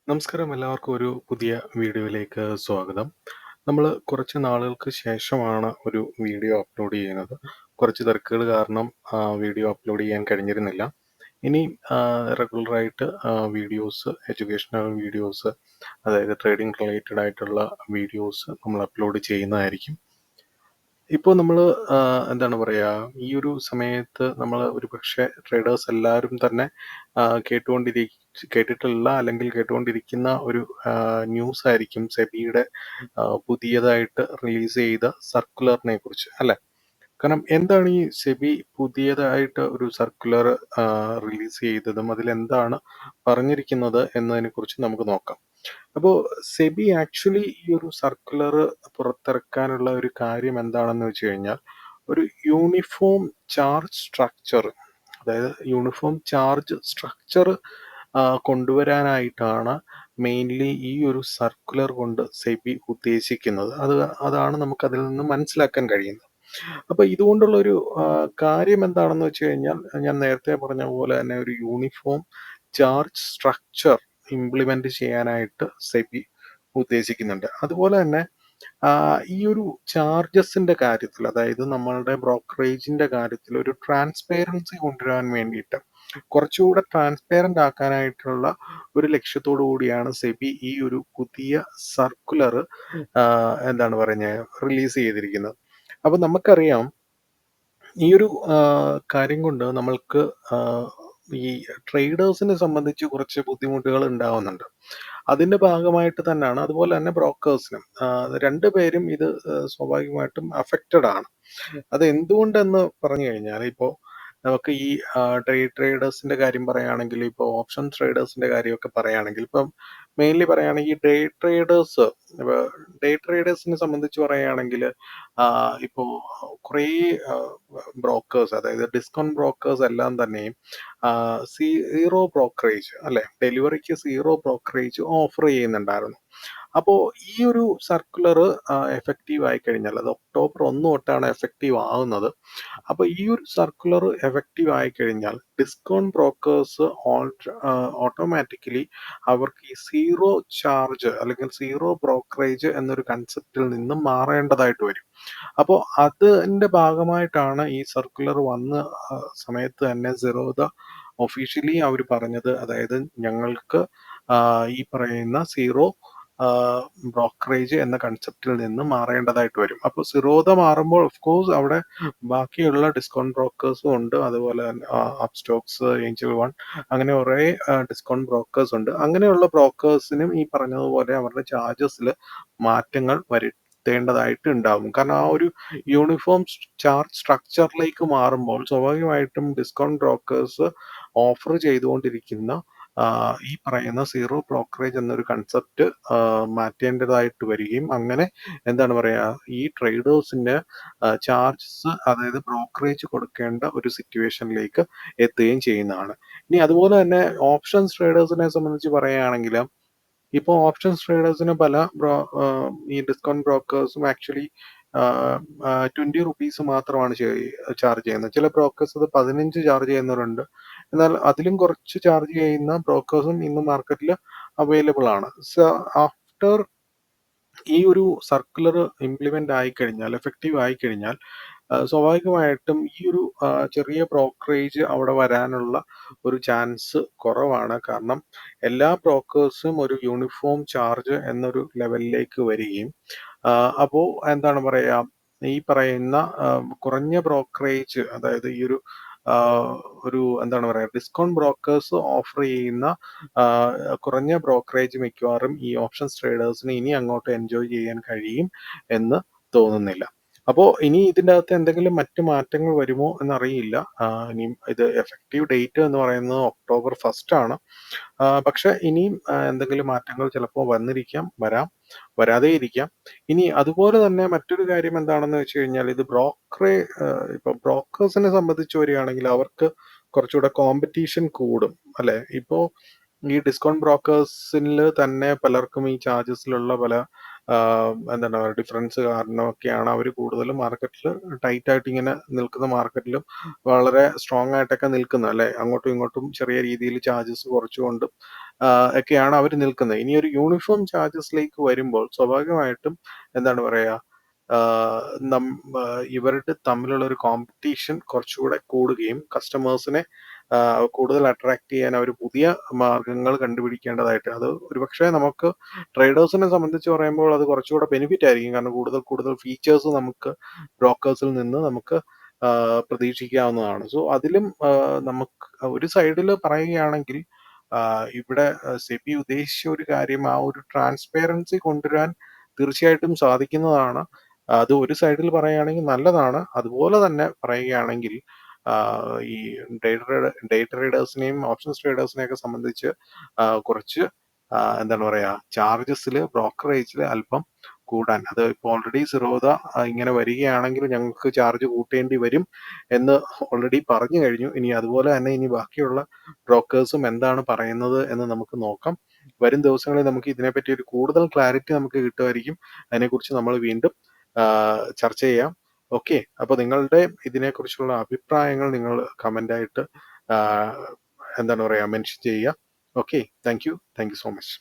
നമസ്കാരം, എല്ലാവർക്കും ഒരു പുതിയ വീഡിയോയിലേക്ക് സ്വാഗതം. നമ്മൾ കുറച്ച് നാളുകൾക്ക് ശേഷമാണ് ഒരു വീഡിയോ അപ്ലോഡ് ചെയ്യുന്നത്. കുറച്ച് തിരക്കുകൾ കാരണം വീഡിയോ അപ്ലോഡ് ചെയ്യാൻ കഴിഞ്ഞിരുന്നില്ല. ഇനി റെഗുലറായിട്ട് വീഡിയോസ്, എഡ്യൂക്കേഷണൽ വീഡിയോസ്, അതായത് ട്രേഡിംഗ് റിലേറ്റഡ് ആയിട്ടുള്ള വീഡിയോസ് നമ്മൾ അപ്ലോഡ് ചെയ്യുന്നതായിരിക്കും. ഇപ്പോൾ നമ്മൾ എന്താണ് പറയുക, ഈ ഒരു സമയത്ത് നമ്മൾ ഒരു പക്ഷേ ട്രേഡേഴ്സ് എല്ലാവരും തന്നെ കേട്ടിട്ടുള്ള അല്ലെങ്കിൽ കേട്ടുകൊണ്ടിരിക്കുന്ന ഒരു ന്യൂസ് ആയിരിക്കും സെബിയുടെ പുതിയതായിട്ട് റിലീസ് ചെയ്ത സർക്കുലറിനെ കുറിച്ച്, അല്ലേ? കാരണം എന്താണ് ഈ സെബി പുതിയതായിട്ട് ഒരു സർക്കുലർ റിലീസ് ചെയ്തതും അതിലെന്താണ് പറഞ്ഞിരിക്കുന്നത് എന്നതിനെ കുറിച്ച് നമുക്ക് നോക്കാം. അപ്പോൾ സെബി ആക്ച്വലി ഈ ഒരു സർക്കുലർ പുറത്തിറക്കാനുള്ള ഒരു കാര്യം എന്താണെന്ന് വെച്ച് കഴിഞ്ഞാൽ, ഒരു യൂണിഫോം ചാർജ് സ്ട്രക്ചർ, അതായത് യൂണിഫോം ചാർജ് സ്ട്രക്ചർ കൊണ്ടുവരാനായിട്ടാണ് മെയിൻലി ഈ ഒരു സർക്കുലർ കൊണ്ട് സെബി ഉദ്ദേശിക്കുന്നത്. അതാണ് നമുക്ക് അതിൽ നിന്ന് മനസ്സിലാക്കാൻ കഴിയുന്നത്. അപ്പോൾ ഇതുകൊണ്ടുള്ള ഒരു കാര്യം എന്താണെന്ന് വെച്ച് കഴിഞ്ഞാൽ, ഞാൻ നേരത്തെ പറഞ്ഞ പോലെ തന്നെ ഒരു യൂണിഫോം ചാർജ് സ്ട്രക്ചർ ഇംപ്ലിമെന്റ് ചെയ്യാനായിട്ട് സെബി ഉദ്ദേശിക്കുന്നുണ്ട്. അതുപോലെ തന്നെ ഈ ഒരു ചാർജസിന്റെ കാര്യത്തിൽ, അതായത് നമ്മളുടെ ബ്രോക്കറേജിന്റെ കാര്യത്തിൽ ഒരു ട്രാൻസ്പെറൻസി കൊണ്ടുവരാൻ വേണ്ടിയിട്ട്, കുറച്ചുകൂടെ ട്രാൻസ്പെറന്റ് ആക്കാനായിട്ടുള്ള ഒരു ലക്ഷ്യത്തോടു കൂടിയാണ് സെബി ഈ ഒരു പുതിയ സർക്കുലർ എന്താണ് പറയുന്നത് റിലീസ് ചെയ്തിരിക്കുന്നത്. അപ്പൊ നമുക്കറിയാം, ഈ ഒരു കാര്യം കൊണ്ട് നമ്മൾക്ക് ഈ ട്രേഡേഴ്സിനെ സംബന്ധിച്ച് കുറച്ച് ബുദ്ധിമുട്ടുകൾ ഉണ്ടാവുന്നുണ്ട്. അതിന്റെ ഭാഗമായിട്ട് തന്നെയാണ്, അതുപോലെ തന്നെ ബ്രോക്കേഴ്സിനും, രണ്ടുപേരും ഇത് സ്വാഭാവികമായിട്ടും അഫക്റ്റഡ് ആണ്. അത് എന്തുകൊണ്ടെന്ന് പറഞ്ഞു കഴിഞ്ഞാൽ, ഇപ്പോൾ നമുക്ക് ഈ ട്രേഡേഴ്സിന്റെ കാര്യം പറയുകയാണെങ്കിൽ, ഇപ്പോൾ ഓപ്ഷൻ ട്രേഡേഴ്സിന്റെ കാര്യമൊക്കെ പറയുകയാണെങ്കിൽ, ഇപ്പം മെയിൻലി പറയുകയാണെങ്കിൽ ഡേ ട്രേഡേഴ്സിനെ സംബന്ധിച്ച് പറയുകയാണെങ്കിൽ, ഇപ്പോൾ കുറേ ബ്രോക്കേഴ്സ്, അതായത് ഡിസ്കൗണ്ട് ബ്രോക്കേഴ്സ് എല്ലാം തന്നെയും സീറോ ബ്രോക്കറേജ്, അല്ലെ, ഡെലിവറിക്ക് സീറോ ബ്രോക്കറേജ് ഓഫർ ചെയ്യുന്നുണ്ടായിരുന്നു. അപ്പോൾ ഈ ഒരു സർക്കുലർ എഫക്റ്റീവ് ആയി കഴിഞ്ഞാൽ, അത് ഒക്ടോബർ 1 തൊട്ടാണ് എഫക്റ്റീവ് ആവുന്നത്. അപ്പോൾ ഈ ഒരു സർക്കുലർ എഫക്റ്റീവ് ആയി കഴിഞ്ഞാൽ ഡിസ്കൗണ്ട് ബ്രോക്കേഴ്സ് ഓട്ടോമാറ്റിക്കലി അവർക്ക് ഈ സീറോ ചാർജ് അല്ലെങ്കിൽ സീറോ ബ്രോക്കറേജ് എന്നൊരു കൺസെപ്റ്റിൽ നിന്നും മാറേണ്ടതായിട്ട് വരും. അപ്പോൾ അതിന്റെ ഭാഗമായിട്ടാണ് ഈ സർക്കുലർ വന്ന സമയത്ത് തന്നെ സിറോദ ഒഫീഷ്യലി അവർ പറഞ്ഞത്, അതായത് ഞങ്ങൾക്ക് ഈ പറയുന്ന സീറോ ബ്രോക്കറേജ് എന്ന കൺസെപ്റ്റിൽ നിന്ന് മാറേണ്ടതായിട്ട് വരും. അപ്പോൾ സിറോദ മാറുമ്പോൾ ഓഫ് കോഴ്സ് അവിടെ ബാക്കിയുള്ള ഡിസ്കൗണ്ട് ബ്രോക്കേഴ്സും ഉണ്ട്, അതുപോലെ തന്നെ അപ്സ്റ്റോക്സ്, ഏഞ്ചൽ വൺ, അങ്ങനെ കുറേ ഡിസ്കൗണ്ട് ബ്രോക്കേഴ്സ് ഉണ്ട്. അങ്ങനെയുള്ള ബ്രോക്കേഴ്സിനും ഈ പറഞ്ഞതുപോലെ അവരുടെ ചാർജസിൽ മാറ്റങ്ങൾ വരുത്തേണ്ടതായിട്ട് ഉണ്ടാവും. കാരണം ആ ഒരു യൂണിഫോം ചാർജ് സ്ട്രക്ചറിലേക്ക് മാറുമ്പോൾ സ്വാഭാവികമായിട്ടും ഡിസ്കൗണ്ട് ബ്രോക്കേഴ്സ് ഓഫർ ചെയ്തുകൊണ്ടിരിക്കുന്ന ഈ പറയുന്ന സീറോ ബ്രോക്കറേജ് എന്നൊരു കൺസെപ്റ്റ് മാറ്റേണ്ടതായിട്ട് വരികയും, അങ്ങനെ എന്താണ് പറയുക, ഈ ട്രേഡേഴ്സിന്റെ ചാർജസ്, അതായത് ബ്രോക്കറേജ് കൊടുക്കേണ്ട ഒരു സിറ്റുവേഷനിലേക്ക് എത്തുകയും ചെയ്യുന്നതാണ്. ഇനി അതുപോലെ തന്നെ ഓപ്ഷൻസ് ട്രേഡേഴ്സിനെ സംബന്ധിച്ച് പറയുകയാണെങ്കിൽ, ഇപ്പോൾ ഓപ്ഷൻസ് ട്രേഡേഴ്സിന് ഈ ഡിസ്കൗണ്ട് ബ്രോക്കേഴ്സും ആക്ച്വലി 20 റുപ്പീസ് മാത്രമാണ് ചാർജ് ചെയ്യുന്നത്. ചില ബ്രോക്കേഴ്സ് അത് 15 ചാർജ് ചെയ്യുന്നവരുണ്ട്. എന്നാൽ അതിലും കുറച്ച് ചാർജ് ചെയ്യുന്ന ബ്രോക്കേഴ്സും ഇന്ന് മാർക്കറ്റിൽ അവൈലബിൾ ആണ്. ആഫ്റ്റർ ഈ ഒരു സർക്കുലർ ഇംപ്ലിമെന്റ് ആയിക്കഴിഞ്ഞാൽ, എഫക്റ്റീവ് ആയിക്കഴിഞ്ഞാൽ, സ്വാഭാവികമായിട്ടും ഈ ഒരു ചെറിയ ബ്രോക്കറേജ് അവിടെ വരാനുള്ള ഒരു ചാൻസ് കുറവാണ്. കാരണം എല്ലാ ബ്രോക്കേഴ്സും ഒരു യൂണിഫോം ചാർജ് എന്നൊരു ലെവലിലേക്ക് വരികയും, അപ്പോൾ എന്താണ് പറയുക, ഈ പറയുന്ന കുറഞ്ഞ ബ്രോക്കറേജ്, അതായത് ഈ ഒരു എന്താണ് പറയുക, ഡിസ്കൗണ്ട് ബ്രോക്കേഴ്സ് ഓഫർ ചെയ്യുന്ന കുറഞ്ഞ ബ്രോക്കറേജ് മിക്കവാറും ഈ ഓപ്ഷൻസ് ട്രേഡേഴ്സിന് ഇനി അങ്ങോട്ട് എൻജോയ് ചെയ്യാൻ കഴിയും എന്ന് തോന്നുന്നില്ല. അപ്പോൾ ഇനി ഇതിൻ്റെ അകത്ത് എന്തെങ്കിലും മറ്റു മാറ്റങ്ങൾ വരുമോ എന്നറിയില്ല. ഇനിയും ഇത് എഫക്റ്റീവ് ഡേറ്റ് എന്ന് പറയുന്നത് ഒക്ടോബർ 1 ആണ്. പക്ഷെ ഇനിയും എന്തെങ്കിലും മാറ്റങ്ങൾ ചിലപ്പോൾ വരാതെ ഇരിക്കാം. ഇനി അതുപോലെ തന്നെ മറ്റൊരു കാര്യം എന്താണെന്ന് വെച്ച് കഴിഞ്ഞാൽ, ഇത് ഇപ്പൊ ബ്രോക്കേഴ്സിനെ സംബന്ധിച്ച് വരികയാണെങ്കിൽ അവർക്ക് കുറച്ചുകൂടെ കോമ്പറ്റീഷൻ കൂടും, അല്ലെ? ഇപ്പോൾ ഈ ഡിസ്കൗണ്ട് ബ്രോക്കേഴ്സിൽ തന്നെ പലർക്കും ഈ ചാർജസിലുള്ള പല എന്താണ് പറയുക ഡിഫറൻസ് കാരണമൊക്കെയാണ് അവർ കൂടുതലും മാർക്കറ്റിൽ ടൈറ്റായിട്ട് ഇങ്ങനെ നിൽക്കുന്ന മാർക്കറ്റിലും വളരെ സ്ട്രോങ് ആയിട്ടൊക്കെ നിൽക്കുന്നത് അല്ലേ, അങ്ങോട്ടും ഇങ്ങോട്ടും ചെറിയ രീതിയിൽ ചാർജസ് കുറച്ചുകൊണ്ടും ഒക്കെയാണ് അവർ നിൽക്കുന്നത്. ഇനി ഒരു യൂണിഫോം ചാർജസിലേക്ക് വരുമ്പോൾ സ്വാഭാവികമായിട്ടും എന്താണ് പറയുക ഇവരുടെ തമ്മിലുള്ള ഒരു കോമ്പറ്റീഷൻ കുറച്ചുകൂടെ കൂടുകയും കസ്റ്റമേഴ്സിനെ കൂടുതൽ അട്രാക്ട് ചെയ്യാൻ അവർ പുതിയ മാർഗങ്ങൾ കണ്ടുപിടിക്കേണ്ടതായിട്ട്, അത് ഒരുപക്ഷെ നമുക്ക് ട്രേഡേഴ്സിനെ സംബന്ധിച്ച് പറയുമ്പോൾ അത് കുറച്ചുകൂടെ ബെനിഫിറ്റ് ആയിരിക്കും. കാരണം കൂടുതൽ കൂടുതൽ ഫീച്ചേഴ്സ് നമുക്ക് ബ്രോക്കേഴ്സിൽ നിന്ന് നമുക്ക് പ്രതീക്ഷിക്കാവുന്നതാണ്. സോ അതിലും നമുക്ക് ഒരു സൈഡിൽ പറയുകയാണെങ്കിൽ ഇവിടെ സെബി ഉദ്ദേശിച്ച ഒരു കാര്യം ആ ഒരു ട്രാൻസ്പെറൻസി കൊണ്ടുവരാൻ തീർച്ചയായിട്ടും സാധിക്കുന്നതാണ്. അത് ഒരു സൈഡിൽ പറയുകയാണെങ്കിൽ നല്ലതാണ്. അതുപോലെ തന്നെ പറയുകയാണെങ്കിൽ ഈ ഡേ ട്രേഡേഴ്സിനെയും ഓപ്ഷൻസ് ട്രേഡേഴ്സിനെയൊക്കെ സംബന്ധിച്ച് കുറച്ച് എന്താണ് പറയുക ചാർജസിൽ ബ്രോക്കറേജിൽ അല്പം കൂടാൻ, അത് ഇപ്പോൾ ഓൾറെഡി സിറോദ ഇങ്ങനെ വരികയാണെങ്കിൽ ഞങ്ങൾക്ക് ചാർജ് കൂട്ടേണ്ടി വരും എന്ന് ഓൾറെഡി പറഞ്ഞു കഴിഞ്ഞു. ഇനി അതുപോലെ തന്നെ ഇനി ബാക്കിയുള്ള ബ്രോക്കേഴ്സും എന്താണ് പറയുന്നത് എന്ന് നമുക്ക് നോക്കാം. വരും ദിവസങ്ങളിൽ നമുക്ക് ഇതിനെപ്പറ്റി ഒരു കൂടുതൽ ക്ലാരിറ്റി നമുക്ക് കിട്ടുമായിരിക്കും. അതിനെക്കുറിച്ച് നമ്മൾ വീണ്ടും ചർച്ച ചെയ്യാം. ഓക്കെ, അപ്പോൾ നിങ്ങളുടെ ഇതിനെക്കുറിച്ചുള്ള അഭിപ്രായങ്ങൾ നിങ്ങൾ കമൻ്റായിട്ട് എന്താണ് പറയുക മെൻഷൻ ചെയ്യുക. Okay, thank you so much.